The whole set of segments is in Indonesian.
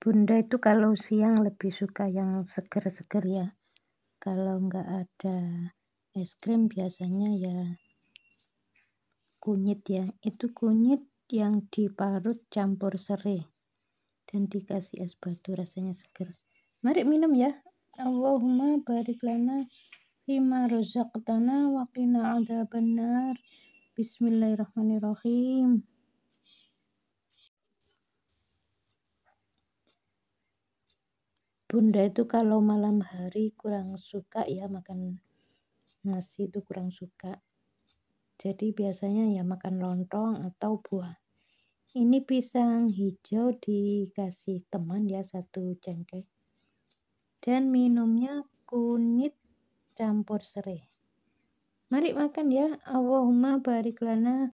Bunda itu kalau siang lebih suka yang seger-seger ya. Kalau nggak ada es krim biasanya ya kunyit ya. Itu kunyit yang diparut campur serai dan dikasih es batu, rasanya seger. Mari minum ya. Allahumma barik lana fima razaqtana wa qina adzabannar. Bismillahirrahmanirrahim. Bunda itu kalau malam hari kurang suka ya makan nasi, itu kurang suka. Jadi biasanya ya makan lontong atau buah. Ini pisang hijau dikasih teman ya, 1 cengkeh. Dan minumnya kunyit campur serai. Mari makan ya. Allahumma barik lana.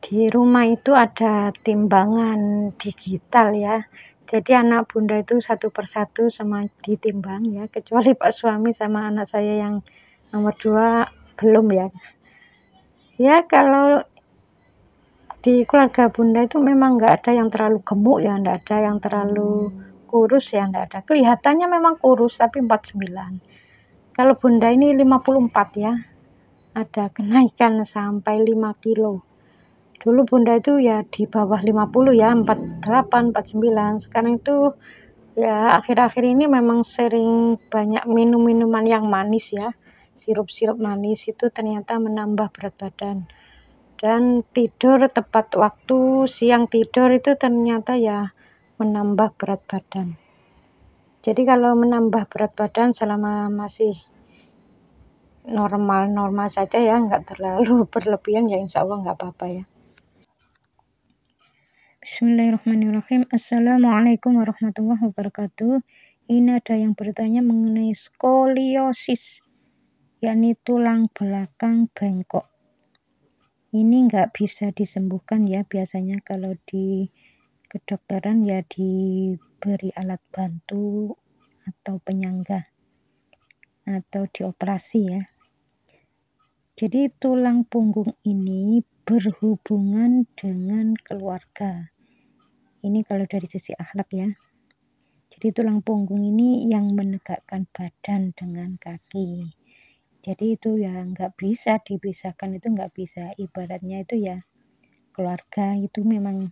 Di rumah itu ada timbangan digital ya. Jadi anak bunda itu satu persatu sama ditimbang ya. Kecuali Pak suami sama anak saya yang nomor 2 belum ya. Ya kalau di keluarga bunda itu memang nggak ada yang terlalu gemuk ya, nggak ada yang terlalu kurus ya, nggak ada. Kelihatannya memang kurus tapi 49. Kalau bunda ini 54 ya. Ada kenaikan sampai 5 kilo. Dulu bunda itu ya di bawah 50 ya, 48, 49. Sekarang itu ya akhir-akhir ini memang sering banyak minum minuman yang manis ya. Sirup-sirup manis itu ternyata menambah berat badan. Dan tidur tepat waktu, siang tidur itu ternyata ya menambah berat badan. Jadi kalau menambah berat badan selama masih normal-normal saja ya, nggak terlalu berlebihan ya, insya Allah nggak apa-apa ya. Bismillahirrahmanirrahim. Assalamualaikum warahmatullahi wabarakatuh. Ini ada yang bertanya mengenai skoliosis, yakni tulang belakang bengkok. Ini nggak bisa disembuhkan ya, biasanya kalau di kedokteran ya diberi alat bantu atau penyangga atau dioperasi ya. Jadi tulang punggung ini berhubungan dengan keluarga. Ini kalau dari sisi akhlak ya. Jadi tulang punggung ini yang menegakkan badan dengan kaki. Jadi itu ya nggak bisa dipisahkan, itu nggak bisa. Ibaratnya itu ya keluarga itu memang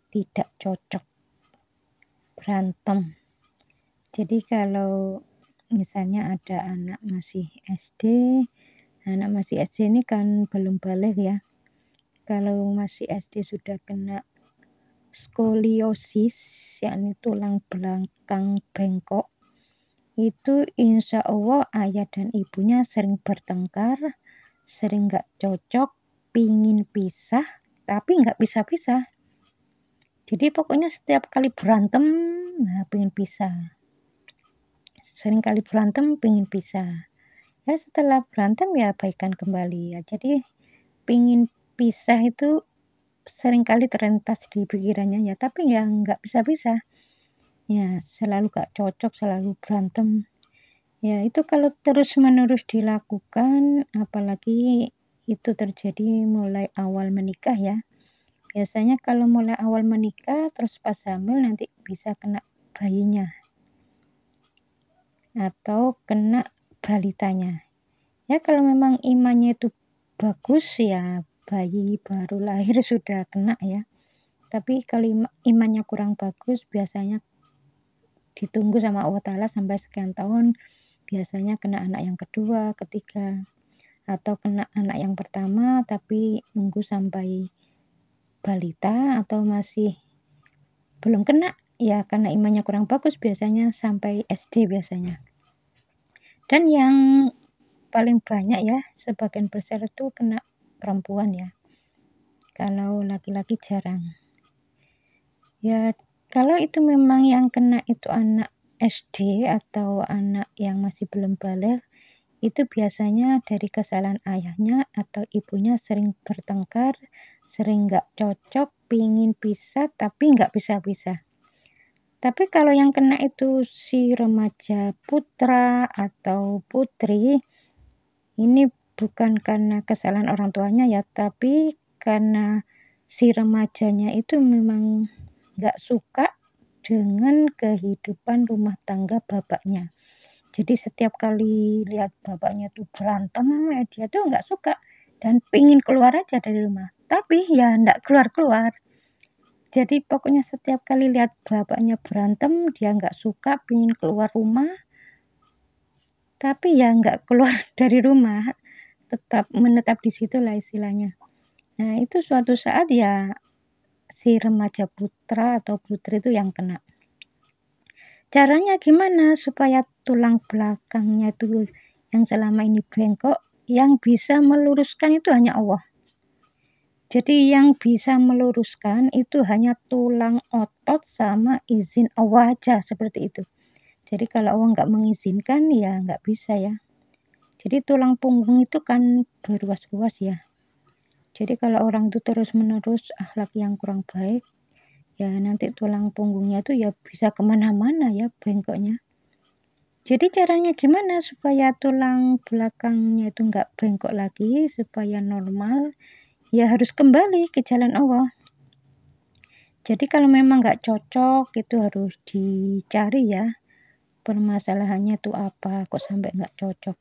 tidak cocok, berantem. Jadi kalau misalnya ada anak masih SD, anak masih SD ini kan belum balik ya. Kalau masih SD sudah kena skoliosis, yakni tulang belakang bengkok, itu insya Allah ayah dan ibunya sering bertengkar, sering nggak cocok, pingin pisah, tapi nggak bisa-pisah. Jadi pokoknya setiap kali berantem, pingin pisah. Sering kali berantem, pingin pisah. Ya setelah berantem ya baikan kembali ya. Jadi pingin pisah itu seringkali terlintas di pikirannya ya, tapi ya nggak bisa-bisa ya, selalu gak cocok, selalu berantem ya. Itu kalau terus-menerus dilakukan, apalagi itu terjadi mulai awal menikah ya. Biasanya kalau mulai awal menikah terus pas hamil nanti bisa kena bayinya atau kena balitanya ya. Kalau memang imannya itu bagus ya bayi baru lahir sudah kena ya. Tapi kalau imannya kurang bagus, biasanya ditunggu sama Allah Ta'ala sampai sekian tahun, biasanya kena anak yang kedua, ketiga, atau kena anak yang pertama tapi nunggu sampai balita, atau masih belum kena ya karena imannya kurang bagus, biasanya sampai SD biasanya. Dan yang paling banyak ya, sebagian besar itu kena perempuan ya, kalau laki-laki jarang ya. Kalau itu memang yang kena itu anak SD atau anak yang masih belum balik, itu biasanya dari kesalahan ayahnya atau ibunya, sering bertengkar, sering nggak cocok, pingin pisah tapi nggak bisa-pisah. Tapi kalau yang kena itu si remaja putra atau putri, ini bukan karena kesalahan orang tuanya ya, tapi karena si remajanya itu memang nggak suka dengan kehidupan rumah tangga bapaknya. Jadi setiap kali lihat bapaknya tuh berantem, dia tuh nggak suka dan pingin keluar aja dari rumah. Tapi ya nggak keluar-keluar. Jadi pokoknya setiap kali lihat bapaknya berantem, dia nggak suka, pingin keluar rumah. Tapi ya nggak keluar dari rumah, tetap menetap di situ lah istilahnya. Nah itu suatu saat ya si remaja putra atau putri itu yang kena. Caranya gimana supaya tulang belakangnya itu yang selama ini bengkok, yang bisa meluruskan itu hanya Allah. Jadi yang bisa meluruskan itu hanya tulang otot sama izin Allah aja, seperti itu. Jadi kalau Allah nggak mengizinkan ya nggak bisa ya. Jadi tulang punggung itu kan berluas-luas ya. Jadi kalau orang itu terus-menerus akhlak yang kurang baik, ya nanti tulang punggungnya itu ya bisa kemana-mana ya bengkoknya. Jadi caranya gimana supaya tulang belakangnya itu nggak bengkok lagi, supaya normal, ya harus kembali ke jalan Allah. Jadi kalau memang nggak cocok itu harus dicari ya, permasalahannya itu apa, kok sampai nggak cocok.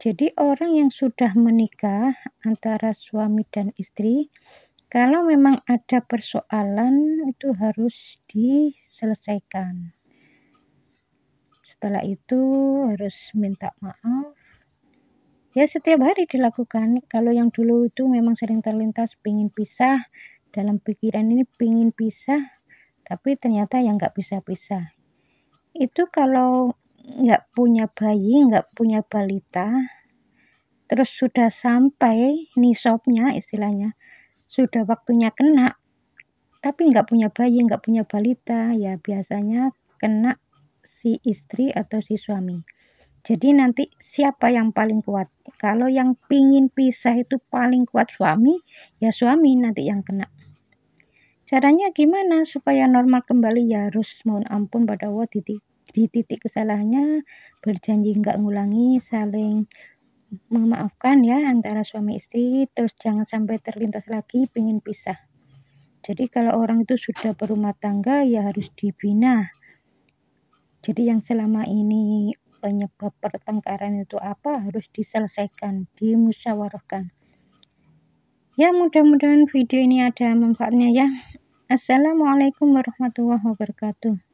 Jadi orang yang sudah menikah antara suami dan istri, kalau memang ada persoalan itu harus diselesaikan. Setelah itu harus minta maaf. Ya setiap hari dilakukan. Kalau yang dulu itu memang sering terlintas pingin pisah, dalam pikiran ini pingin pisah, tapi ternyata yang nggak bisa pisah. Itu kalau nggak punya bayi, nggak punya balita, terus sudah sampai nisabnya istilahnya, sudah waktunya kena, tapi nggak punya bayi, nggak punya balita, ya biasanya kena si istri atau si suami. Jadi nanti siapa yang paling kuat? Kalau yang pingin pisah itu paling kuat suami, ya suami nanti yang kena. Caranya gimana supaya normal kembali? Ya harus mohon ampun pada Allah di titik kesalahannya, berjanji nggak ngulangi, saling memaafkan ya antara suami istri, terus jangan sampai terlintas lagi pingin pisah. Jadi kalau orang itu sudah berumah tangga ya harus dibina. Jadi yang selama ini penyebab pertengkaran itu apa harus diselesaikan, dimusyawarahkan. Ya mudah-mudahan video ini ada manfaatnya ya. Assalamualaikum warahmatullahi wabarakatuh.